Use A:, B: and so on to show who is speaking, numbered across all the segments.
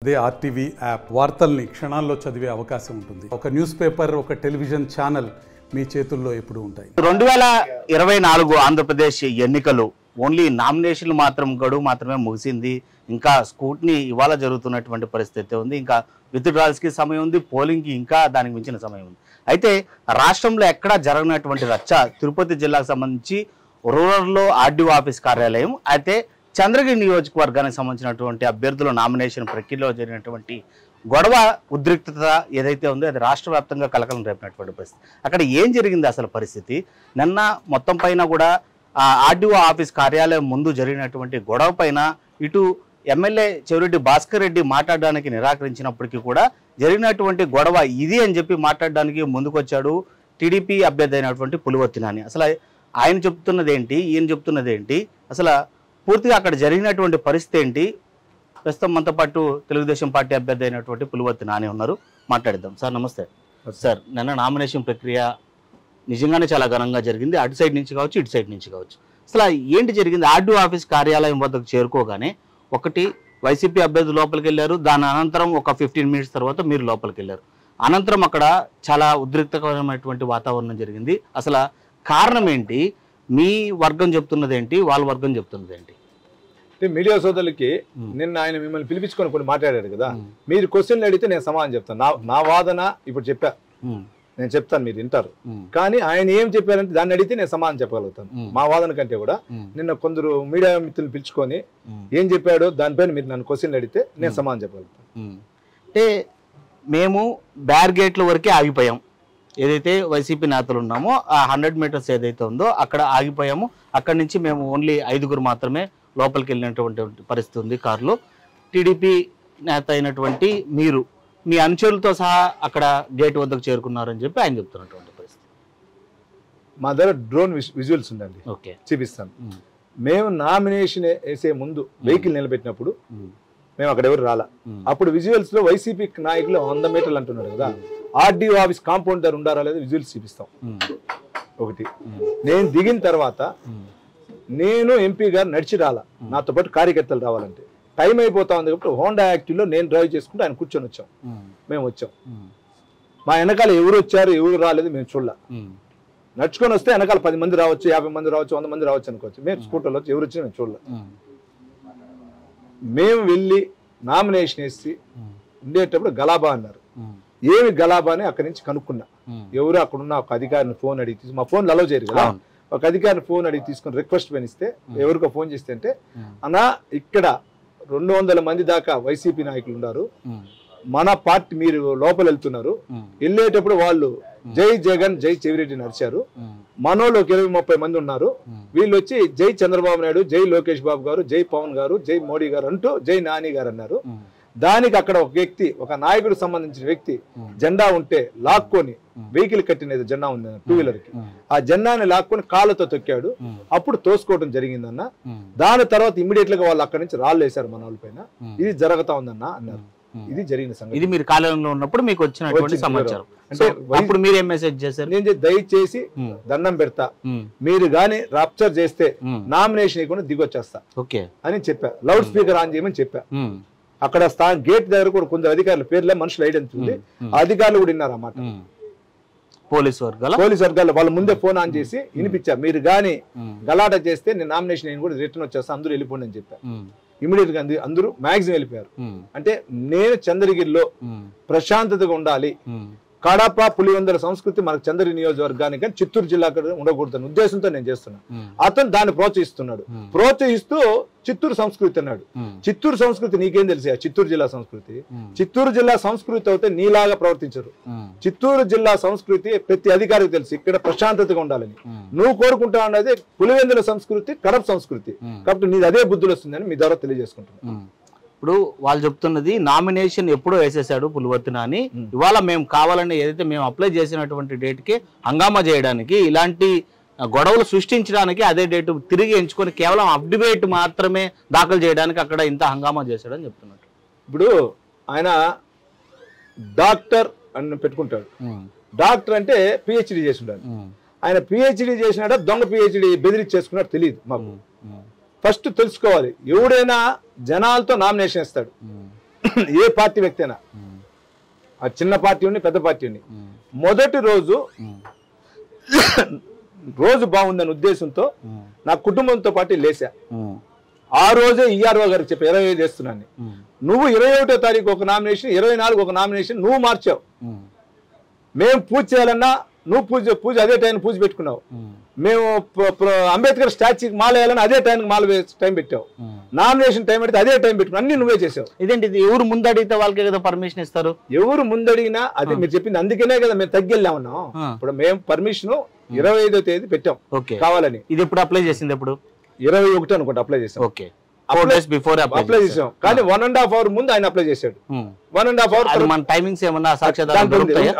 A: అదే RTV app వార్తల్ని క్షణాల్లో చదివే అవకాశం ఉంటుంది. ఒక న్యూస్ పేపర్, ఒక టెలివిజన్ ఛానల్ మీ చేతుల్లో ఎప్పుడూ ఉంటాయి.
B: 2024 ఆంధ్రప్రదేశ్ ఎన్నికలు ఓన్లీ నామినేషన్లు గడువు మాత్రమే ముగిసింది. ఇంకా స్కూట్ని ఇవాళ జరుగుతున్నటువంటి పరిస్థితి ఉంది. ఇంకా విత్డ్రాల్స్కి సమయం ఉంది, పోలింగ్కి ఇంకా దానికి మించిన సమయం ఉంది. అయితే రాష్ట్రంలో ఎక్కడా జరగనటువంటి రచ్చ తిరుపతి జిల్లాకు సంబంధించి రూరల్లో ఆర్డీఓ ఆఫీస్ కార్యాలయం, అయితే చంద్రగిరి నియోజకవర్గానికి సంబంధించినటువంటి అభ్యర్థుల నామినేషన్ ప్రక్రియలో జరిగినటువంటి గొడవ ఉద్రిక్తత ఏదైతే ఉందో అది రాష్ట్ర వ్యాప్తంగా కలకలం రేపినటువంటి పరిస్థితి. అక్కడ ఏం జరిగింది అసలు పరిస్థితి? నిన్న మొత్తం పైన కూడా ఆర్డీఓ ఆఫీస్ కార్యాలయం ముందు జరిగినటువంటి గొడవ పైన ఇటు ఎమ్మెల్యే చెవిరెడ్డి భాస్కర్ రెడ్డి మాట్లాడడానికి నిరాకరించినప్పటికీ కూడా జరిగినటువంటి గొడవ ఇది అని చెప్పి మాట్లాడడానికి ముందుకొచ్చాడు టీడీపీ అభ్యర్థి అయినటువంటి పులివర్తి నాని. అసలు ఆయన చెప్తున్నది ఏంటి, ఈయన చెప్తున్నది ఏంటి, అసలు పూర్తిగా అక్కడ జరిగినటువంటి పరిస్థితి ఏంటి? ప్రస్తుతం మనతో పాటు తెలుగుదేశం పార్టీ అభ్యర్థి అయినటువంటి పులివర్తి నాని ఉన్నారు, మాట్లాడిద్దాం. సార్ నమస్తే. సార్, నిన్న నామినేషన్ ప్రక్రియ నిజంగానే చాలా ఘనంగా జరిగింది, అటు సైడ్ నుంచి కావచ్చు ఇటు సైడ్ నుంచి కావచ్చు. అసలు ఏంటి జరిగింది? ఆర్డీఓ ఆఫీస్ కార్యాలయం వద్దకు చేరుకోగానే ఒకటి వైసీపీ అభ్యర్థి లోపలికి వెళ్ళారు, దాని అనంతరం ఒక 15 మినిట్స్ తర్వాత మీరు లోపలికి వెళ్ళారు. అనంతరం అక్కడ చాలా ఉద్రిక్తకరమైనటువంటి వాతావరణం జరిగింది. అసలు కారణం ఏంటి? మీ వర్గం చెప్తున్నది ఏంటి, వాళ్ళ వర్గం చెప్తున్నది ఏంటి?
C: మీడియా సోదరులకి నిన్న ఆయన మిమ్మల్ని పిలిపించుకొని కొన్ని మాట్లాడారు కదా, మీరు క్వశ్చన్లు అడిగితే నేను సమాధానం చెప్తాను. నా వాదన ఇప్పుడు చెప్పా, నేను చెప్తాను, మీరు వింటారు. కానీ ఆయన ఏం చెప్పారంటే దాన్ని అడిగితే నేను సమాధానం చెప్పగలుగుతాను. మా వాదన కంటే కూడా నిన్న కొందరు మీడియా మిత్రులు పిలుచుకొని ఏం చెప్పాడో దానిపైన మీరు నన్ను క్వశ్చన్లు అడిగితే నేను సమాధానం చెప్పగలుగుతాను.
B: అంటే మేము బ్యారిగేట్ల వరకే ఆగిపోయాం, ఏదైతే వైసీపీ నేతలు ఉన్నామో ఆ 100 మీటర్స్ ఏదైతే ఉందో అక్కడ ఆగిపోయాము. అక్కడి నుంచి మేము ఓన్లీ 5గురు మాత్రమే లోపలికి వెళ్ళినటువంటి పరిస్థితి ఉంది కారులో. టీడీపీ నేత అయినటువంటి మీరు మీ అనుచరులతో సహా అక్కడ గేట్ వద్దకు చేరుకున్నారని చెప్పి ఆయన చెప్తున్నటువంటి పరిస్థితి.
C: మా దగ్గర డ్రోన్ విజువల్స్ ఉందండి,
B: ఓకే
C: చూపిస్తాను. మేము నామినేషన్ వేసే ముందు వెహికల్ నిలబెట్టినప్పుడు మేము అక్కడ ఎవరు రాలా. అప్పుడు విజువల్స్ లో వైసీపీ నాయకులు 100 మీటర్లు అంటున్నారు కదా, ఆర్డీఓ ఆఫీస్ కాంపౌండ్ దగ్గర ఉండారా లేదా విజువల్స్ చూపిస్తాం. ఒకటి, నేను దిగిన తర్వాత నేను ఎంపీ గారు నడిచి రాలా, నాతో పాటు కార్యకర్తలు రావాలంటే టైం అయిపోతా ఉంది కాబట్టి హోండా యాక్టివ్లో నేను డ్రైవ్ చేసుకుంటూ ఆయన కూర్చొని వచ్చాం. మేము వచ్చాం, మా వెనకాల ఎవరు వచ్చారు ఎవరు రాలేదు మేము చూడాల. నడుచుకొని వస్తే వెనకాల 10 మంది రావచ్చు, 50 మంది రావచ్చు, 100 మంది రావచ్చు అనుకోవచ్చు. మేము స్కూటర్లో వచ్చి ఎవరు వచ్చి మేము చూడాల. మేము వెళ్ళి నామినేషన్ వేసి ఉండేటప్పుడు గలాబా అన్నారు. ఏమి గలాబా అని అక్కడి నుంచి కనుక్కున్నా. ఎవరు అక్కడున్న ఒక అధికారిని ఫోన్ అడిగి తీసుకు, మా ఫోన్లు అలౌ చేయరు కదా, ఒక అధికారిని ఫోన్ అడిగి తీసుకుని రిక్వెస్ట్ పనిస్తే ఎవరికో ఫోన్ చేస్తే అంటే, అన్నా ఇక్కడ 200 మంది దాకా వైసీపీ నాయకులు ఉన్నారు, మన పార్టీ మీరు లోపల వెళ్తున్నారు, వెళ్ళేటప్పుడు వాళ్ళు జై జగన్ జై చెవిరెడ్డి నడిచారు, మనోళ్ళు 20-30 మంది ఉన్నారు, వీళ్ళు వచ్చి జై చంద్రబాబు నాయుడు, జై లోకేష్ బాబు గారు, జై పవన్ గారు, జై మోడీ గారు అంటూ జై నాని గారు అన్నారు. దానికి అక్కడ ఒక వ్యక్తి, ఒక నాయకుడు సంబంధించిన వ్యక్తి జెండా ఉంటే లాక్కొని, వెహికల్ కట్టినది జెండా ఉంది 2 వీలర్ కి, ఆ జెండాని లాక్కొని కాళ్ళతో తొక్కాడు. అప్పుడు తోసుకోవడం జరిగిందన్న. దాని తర్వాత ఇమ్మీడియట్ గా వాళ్ళు అక్కడి నుంచి రాళ్ళు వేశారు మన వాళ్ళ పైన. ఇది జరుగుతా ఉందన్న అన్నారు. ఇది జరిగిన సంగతి.
B: ఇది మీరు కార్యాలయంలో ఉన్నప్పుడు మీకు వచ్చినటువంటి సమాచారం. అంటే అప్పుడు మీరు ఏం మెసేజ్ చేశారు?
C: నేను దయచేసి దండం పెడతా, మీరు గాని రాప్చర్ చేస్తే నామినేషన్ ఇవ్వకుండా దిగొచ్చేస్తా అని చెప్పా. లౌడ్ స్పీకర్ ఆన్ చేయమని చెప్పా. అక్కడ గేట్ దగ్గర కూడా కొందరు అధికారుల పేర్లే మనుషులు ఐడెంటిటీ ఉంది, అధికారులు కూడా విన్నారు అన్నమాట.
B: పోలీస్
C: వర్గాలు వాళ్ళ ముందే ఫోన్ ఆన్ చేసి వినిపించా, మీరు గాని గలాట చేస్తే నేను నామినేషన్ నేను కూడా రిటర్న్ వచ్చేస్తా, అందరూ వెళ్ళిపోండి అని చెప్పా. ఇమీడియట్ గా అందరూ మాక్సిమం వెళ్ళిపోయారు. అంటే నేను చంద్రగిరిలో ప్రశాంతతగా ఉండాలి, కడప పులివెందుల సంస్కృతి మనకు చంద్రగిరి నియోజకవర్గానికి కానీ చిత్తూరు జిల్లా ఉండకూడదని ఉద్దేశంతో నేను చేస్తున్నా. అతను దాన్ని ప్రోత్సహిస్తున్నాడు, ప్రోత్సహిస్తూ చిత్తూరు సంస్కృతి అన్నాడు. చిత్తూరు సంస్కృతి నీకేం తెలిసి? చిత్తూరు జిల్లా సంస్కృతి, చిత్తూరు జిల్లా సంస్కృతి అయితే నీలాగా ప్రవర్తించరు. చిత్తూరు జిల్లా సంస్కృతి ప్రతి అధికారికి తెలుసు, ఇక్కడ ప్రశాంతతగా ఉండాలని. నువ్వు కోరుకుంటా ఉన్నది పులివెందుల సంస్కృతి, కడప సంస్కృతి, కాబట్టి నీది అదే బుద్ధులు వస్తుందని మీ ద్వారా తెలియజేసుకుంటున్నాను.
B: ఇప్పుడు వాళ్ళు చెప్తున్నది నామినేషన్ ఎప్పుడో వేసేసాడు పులివర్తి నాని, ఇవాళ మేము కావాలని ఏదైతే మేము అప్లై చేసినటువంటి డేట్కి హంగామా చేయడానికి, ఇలాంటి గొడవలు సృష్టించడానికి అదే డేట్ తిరిగి ఎంచుకొని కేవలం అప్డిబేట్ మాత్రమే దాఖలు చేయడానికి అక్కడ ఇంత హంగామా చేశాడని చెప్తున్నట్టు.
C: ఇప్పుడు ఆయన డాక్టర్ అని పెట్టుకుంటాడు, డాక్టర్ అంటే పిహెచ్డి చేసి ఉండాలి. ఆయన పిహెచ్డి చేసినాడా దొంగ పిహెచ్డి బెదిరించేసుకున్నాడు తెలియదు మాకు. ఫస్ట్ తెలుసుకోవాలి, ఎవడైనా జనాలతో నామినేషన్ ఇస్తాడు, ఏ పార్టీ వ్యక్తి అయినా, ఆ చిన్న పార్టీ ఉండి పెద్ద పార్టీ ఉండి, మొదటి రోజు బాగుందనే ఉద్దేశంతో నా కుటుంబంతో పాటు లేసా. ఆ రోజే ఈఆర్ఓ గారికి చెప్పి 25 చేస్తున్నాను. నువ్వు 21వ తారీఖు ఒక నామినేషన్, 24 ఒక నామినేషన్ నువ్వు మార్చావు. మేము పూజ చేయాలన్నా నువ్వు పూజ అదే టైం పూజ పెట్టుకున్నావు. మేము అంబేద్కర్ స్టాచ్యూకి మాల వేయాలని అదే టైం పెట్టావు. నామినేషన్ టైం పెడితే అదే టైం పెట్టుకున్నావు. అన్ని నువ్వే చేసావు.
B: ఇదేంటి ఎవరు ముందు అడిగితే వాళ్ళకే కదా పర్మిషన్ ఇస్తారు?
C: ఎవరు ముందు అడిగినా అదే మీరు చెప్పింది. అందుకనే కదా మేము తగ్గెళ్ళామన్నాం. ఇప్పుడు మేము పర్మిషన్ 25వ తేదీ పెట్టాం కావాలని.
B: ఇది ఎప్పుడు అప్లై చేసింది? ఎప్పుడు
C: 21 అనుకుంటా అప్లై చేసాం. అప్లై చేసాం. కానీ 1.5 hour ముందు ఆయన అప్లై చేశాడు. 1.5 hour
B: మన టైమింగ్స్ ఏమన్నా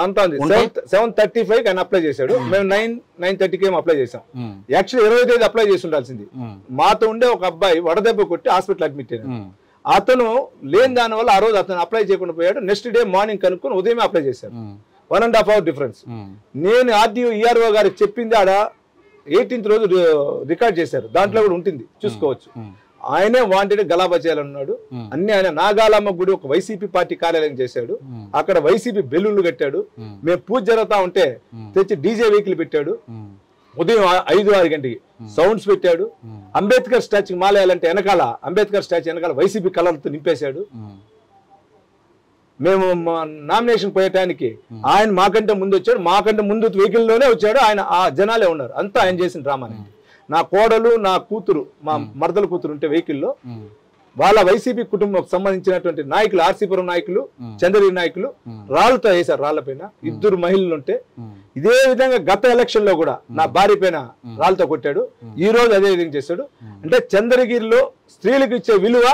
C: అంతా ఉంది. 7:35 ఆయన అప్లై చేశాడు. మేము 9:30కి అప్లై చేసాం. యాక్చువల్లీ 20వ తేదీ అప్లై చేసి ఉండాల్సింది. మాతో ఉండే ఒక అబ్బాయి వడదెబ్బ కొట్టి హాస్పిటల్ అడ్మిట్ అయ్యాడు. అతను లేని దాని వల్ల ఆ రోజు అతను అప్లై చేయకుండా పోయాడు. నెక్స్ట్ డే మార్నింగ్ కనుక్కొని ఉదయమే అప్లై చేశాడు. 1.5 hour డిఫరెన్స్. నేను ఆర్డీఓ ఈఆర్ఓ గారికి చెప్పింది ఆడ 18th రోజు రికార్డ్ చేశారు. దాంట్లో కూడా ఉంటుంది, చూసుకోవచ్చు. ఆయనే వాంటెడ్ గలాబా చేయాలన్నాడు. అన్ని ఆయన నాగాలమ్మ గుడి ఒక వైసీపీ పార్టీ కార్యాలయం చేశాడు. అక్కడ వైసీపీ బెలూన్లు కట్టాడు. మేము పూజ జరుగుతా ఉంటే తెచ్చి డీజే వెహికల్ పెట్టాడు. ఉదయం 5-6 గంటకి సౌండ్స్ పెట్టాడు. అంబేద్కర్ స్టాచ్యూకి మాలేయాలంటే వెనకాల అంబేద్కర్ స్టాచ్యూ వెనకాల వైసీపీ కలర్తో నింపేశాడు. మేము నామినేషన్ పోయటానికి ఆయన మాకంటే ముందు వచ్చాడు. మాకంటే ముందు వెహికల్లోనే వచ్చాడు. ఆయన ఆ జనాలే ఉన్నారు. అంతా ఆయన చేసిన డ్రామాని. నా కోడలు, నా కూతురు, మా మరదల కూతురు ఉంటే వెహికల్లో వాళ్ళ వైసీపీ కుటుంబం సంబంధించినటువంటి నాయకులు, ఆర్సీపురం నాయకులు, చంద్రగిరి నాయకులు రాళ్లతో వేశారు. రాళ్ల పైన 2 మహిళలు ఉంటే ఇదే విధంగా గత ఎలక్షన్ లో కూడా నా భార్య పైన రాళ్లతో కొట్టాడు. ఈ రోజు అదే విధంగా చేశాడు. అంటే చంద్రగిరిలో స్త్రీలకు ఇచ్చే విలువ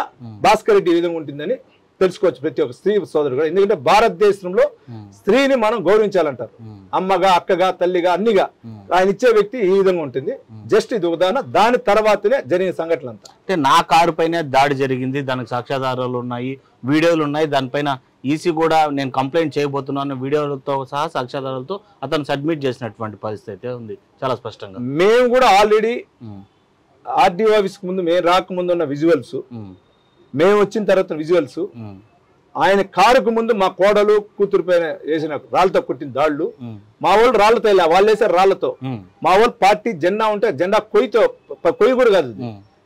C: భాస్కర్ రెడ్డి ఈ విధంగా ఉంటుందని తెలుసుకోవచ్చు ప్రతి ఒక్క స్త్రీ సోదరుడు కూడా. ఎందుకంటే భారతదేశంలో స్త్రీని మనం గౌరవించాలంటారు. అమ్మగా, అక్కగా, తల్లిగా, అన్నిగా ఆయన ఇచ్చే వ్యక్తి ఈ విధంగా ఉంటుంది. జస్ట్ ఇది ఉదాహరణ. దాని తర్వాతనే జరిగిన సంఘటన అంతా.
B: అంటే నా కారు పైన దాడి జరిగింది, దానికి సాక్ష్యాధారాలు ఉన్నాయి, వీడియోలు ఉన్నాయి, దానిపైన ఈసీ కూడా నేను కంప్లైంట్ చేయబోతున్నాను వీడియోలతో సహా సాక్ష్యాధారాలతో అతను సబ్మిట్ చేసినటువంటి పరిస్థితి ఉంది చాలా స్పష్టంగా.
C: మేము కూడా ఆల్రెడీ ఆర్డీఓ ఆఫీస్ ముందు మేము రాకముందు ఉన్న విజువల్స్, మేము వచ్చిన తర్వాత విజువల్స్, ఆయన కారుకు ముందు మా కోడలు కూతురు పైన వేసిన రాళ్లతో కొట్టిన దాళ్లు, మా వాళ్ళు రాళ్లతో వెళ్ళా, వాళ్ళు వేసారు రాళ్లతో. మా వాళ్ళు పార్టీ జెండా ఉంటే జెండా కొయ్యి కూడా కాదు.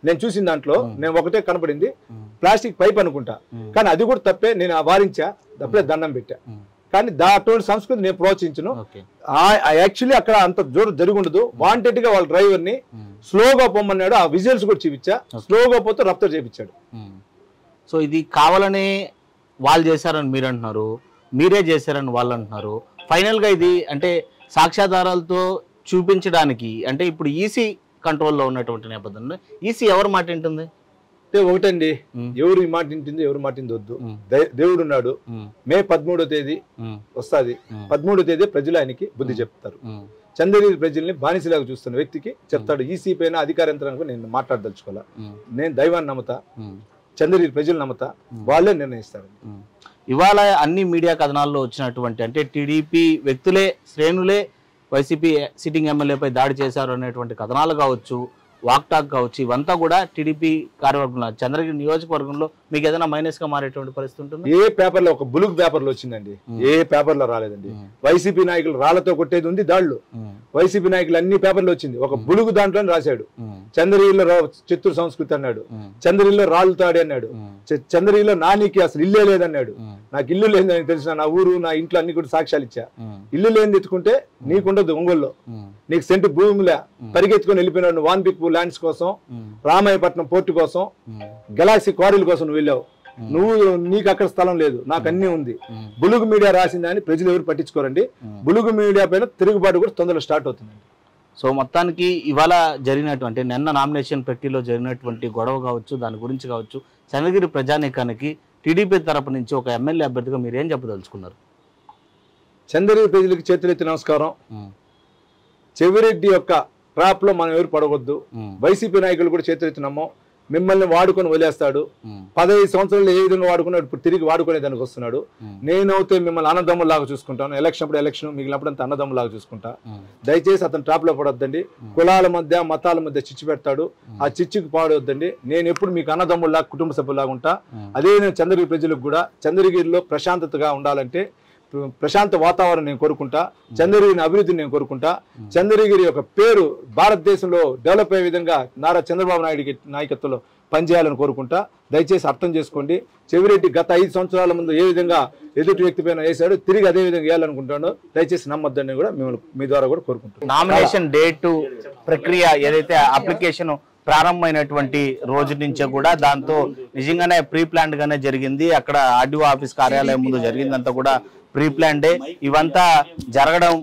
C: నేను చూసిన దాంట్లో నేను ఒకటే కనపడింది, ప్లాస్టిక్ పైప్ అనుకుంటా. కానీ అది కూడా తప్పే. నేను వారించా, తప్పే దండం పెట్టా. కానీ అటువంటి సంస్కృతి నేను ప్రోత్సహించను. యాక్చువల్లీ అక్కడ అంత జోరు జరిగి ఉండదు. వాంటెడ్ గా వాళ్ళ డ్రైవర్ ని స్లోగా పొమ్మన్నాడు. ఆ విజువల్స్ కూడా చూపించా. స్లోగా పోతే రప్చర్ చేయించాడు.
B: సో ఇది కావాలనే వాళ్ళు చేశారని మీరు అంటున్నారు, మీరే చేశారని వాళ్ళు అంటున్నారు. ఫైనల్గా ఇది అంటే సాక్ష్యాధారాలతో చూపించడానికి అంటే ఇప్పుడు ఈసీ కంట్రోల్లో ఉన్నటువంటి నేపథ్యంలో ఈసీ ఎవరు మాట వింటుంది?
C: అంటే ఒకటండి, ఎవరు ఈ మాట వింటుంది, ఎవరు మాట వద్దు. దేవుడు ఉన్నాడు. మే 13వ తేదీ వస్తుంది. 13వ తేదీ ప్రజలు ఆయనకి బుద్ధి చెప్తారు. చంద్రగిరి ప్రజల్ని బానిసలాగా చూస్తున్న వ్యక్తికి చెప్తాడు. ఈసీ పైన అధికార యంత్రానికి నేను మాట్లాడదలుచుకోవాలా. నేను దైవాన్ని నమ్ముతా, చంద్రగిరి ప్రజలు నమ్ముతా, వాళ్ళే నిర్ణయిస్తారు.
B: ఇవాళ అన్ని మీడియా కథనాల్లో వచ్చినటువంటి అంటే టీడీపీ వ్యక్తులే, శ్రేణులే వైసీపీ సిట్టింగ్ ఎమ్మెల్యేపై దాడి చేశారు అనేటువంటి కథనాలు కావచ్చు, వాక్టాక్ కావచ్చు, ఇవంతా కూడా టీడీపీ కార్యవర్గంలో చంద్రగిరి నియోజకవర్గంలో మీకు ఏదైనా మైనస్ గా మారేటువంటి పరిస్థితి ఉంటుంది?
C: ఏ పేపర్లో ఒక బులుగు పేపర్లో వచ్చిందండి, ఏ పేపర్లో రాలేదండి. వైసీపీ నాయకులు రాళ్లతో కొట్టేది ఉంది దాళ్ళు. వైసీపీ నాయకులు అన్ని పేపర్లో వచ్చింది. ఒక బులుగు దాంట్లోనే రాశాడు. చంద్రగిరిలో చిత్తూరు సంస్కృతి అన్నాడు, చంద్రగిరిలో రాళ్ళు తాడి అన్నాడు, చంద్రగిరిలో నానికి అసలు ఇల్లే లేదన్నాడు. నాకు ఇల్లు లేదని తెలిసిన నా ఊరు, నా ఇంట్లో అన్ని కూడా సాక్ష్యాలు ఇచ్చా. ఇల్లు లేని ఎత్తుకుంటే నీకుండదు ఒంగోలులో, నీకు సెంటు భూమిలా పరిగెత్తుకొని వెళ్ళిపోయినాడు. వాన్పిక్ ల్యాండ్స్ కోసం, రామాయపట్నం పోర్టు కోసం, గెలాక్సీ క్వారీల కోసం నువ్వు వెళ్ళావు. నీకు అక్కడ స్థలం లేదు, నాకు అన్ని ఉంది. బులుగు మీడియా రాసిందని ప్రజలు ఎవరు పట్టించుకోరండి. బులుగు మీడియా పైన తిరుగుబాటు కూడా తొందరగా స్టార్ట్ అవుతుంది.
B: సో మొత్తానికి ఇవాళ జరిగినటువంటి నిన్న నామినేషన్ పెట్టిలో జరిగినటువంటి గొడవ కావచ్చు, దాని గురించి కావచ్చు, చంద్రగిరి ప్రజానీకానికి టీడీపీ తరపు నుంచి ఒక ఎమ్మెల్యే అభ్యర్థిగా మీరు ఏం చెప్పదలుచుకున్నారు?
C: చంద్రగిరి ప్రజలకు చేతులెత్తి నమస్కారం. చెవిరెడ్డి యొక్క ట్రాప్ లో మనం ఎవరు పడవద్దు. వైసీపీ నాయకులు కూడా చేతులెత్తి నమ్మం. మిమ్మల్ని వాడుకొని వదిలేస్తాడు. 15 సంవత్సరాలు ఏ విధంగా వాడుకున్నాడు ఇప్పుడు తిరిగి వాడుకునే దానికి వస్తున్నాడు. నేనైతే మిమ్మల్ని అన్నదమ్ములాగా చూసుకుంటాను, ఎలక్షన్ అప్పుడు ఎలక్షన్ మిగిలినప్పుడు అన్నదమ్ములాగా చూసుకుంటా. దయచేసి అతను ట్రాప్ లో పడొద్దండి. కులాల మధ్య మతాల మధ్య చిచ్చు పెడతాడు, ఆ చిచ్చుకి పాడొద్దండి. నేను ఎప్పుడు మీకు అన్నదమ్ములాగా కుటుంబ సభ్యులాగా ఉంటా. అదే నేను చంద్రగిరి ప్రజలకు కూడా చంద్రగిరిలో ప్రశాంతతగా ఉండాలంటే ప్రశాంత వాతావరణం నేను కోరుకుంటా, చంద్రగిరిని అభివృద్ధిని నేను కోరుకుంటా. చంద్రగిరి యొక్క పేరు భారతదేశంలో డెవలప్ అయ్యే విధంగా నారా చంద్రబాబు నాయుడు నాయకత్వంలో పనిచేయాలని కోరుకుంటా. దయచేసి అర్థం చేసుకోండి. చెవిరెడ్డి గత 5 సంవత్సరాల ముందు ఏ విధంగా ఎదుటి వ్యక్తి పైన వేశాడు తిరిగి అదే విధంగా వేయాలనుకుంటాడో దయచేసి నమ్మొద్దని కూడా మిమ్మల్ని మీ ద్వారా కూడా కోరుకుంటాను.
B: నామినేషన్ డేటు ప్రక్రియ ఏదైతే అప్లికేషన్ ప్రారంభమైనటువంటి రోజు నుంచే కూడా దాంతో నిజంగానే ప్రీ ప్లాన్డ్ గానే జరిగింది. అక్కడ ఆర్డీఓ ఆఫీస్ కార్యాలయం ముందు జరిగిందంతా కూడా ప్రీ ప్లాన్డే. ఇవంతా జరగడం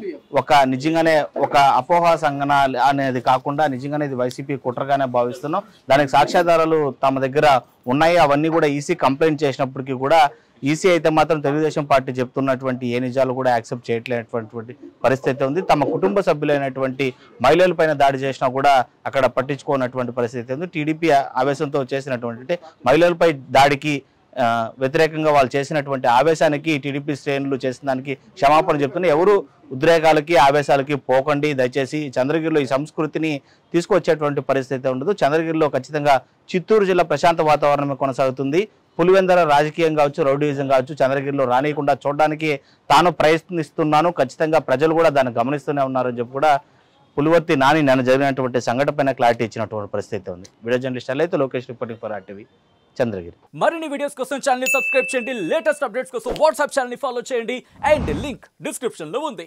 B: ఒక నిజంగానే ఒక అపోహ సంఘన అనేది కాకుండా నిజంగానే ఇది వైసీపీ కుట్రగానే భావిస్తున్నాం. దానికి సాక్ష్యాధారాలు తమ దగ్గర ఉన్నాయి. అవన్నీ కూడా ఈసీ కంప్లైంట్ చేసినప్పటికీ కూడా ఈసీ అయితే మాత్రం తెలుగుదేశం పార్టీ చెప్తున్నటువంటి ఏ నిజాలు కూడా యాక్సెప్ట్ చేయట్లేనటువంటి పరిస్థితి ఉంది. తమ కుటుంబ సభ్యులైనటువంటి మహిళలపైన దాడి చేసినా కూడా అక్కడ పట్టించుకోనటువంటి పరిస్థితి ఉంది. టీడీపీ ఆవేశంతో చేసినటువంటి మహిళలపై దాడికి వ్యతిరేకంగా వాళ్ళు చేసినటువంటి ఆవేశానికి టీడీపీ శ్రేణులు చేసిన దానికి క్షమాపణ చెప్తున్నా. ఎవరు ఉద్రేకాలకి ఆవేశాలకి పోకండి. దయచేసి చంద్రగిరిలో ఈ సంస్కృతిని తీసుకొచ్చేటువంటి పరిస్థితి ఉండదు. చంద్రగిరిలో ఖచ్చితంగా చిత్తూరు జిల్లా ప్రశాంత వాతావరణమే కొనసాగుతుంది. పులివెందల రాజకీయం కావచ్చు, రౌడీయిజం కావచ్చు చంద్రగిరిలో రానియకుండా చూడడానికి తాను ప్రయత్నిస్తున్నాను. ఖచ్చితంగా ప్రజలు కూడా దాన్ని గమనిస్తూనే ఉన్నారని చెప్పి కూడా పులివర్తి నాని నేను జరిగినటువంటి సంఘటన పైన క్లారిటీ ఇచ్చినటువంటి పరిస్థితి ఉంది. వీడియో జర్నలిస్ట్ అయితే Lokesh reporting for RTV Chandragiri.
D: మరిన్ని వీడియోస్ కోసం ఛానల్ ని సబ్స్క్రైబ్ చేయండి. లేటెస్ట్ అప్డేట్స్ కోసం వాట్సాప్ ఛానల్ ని ఫాలో చేయండి. అండ్ లింక్ డిస్క్రిప్షన్ లో ఉంది.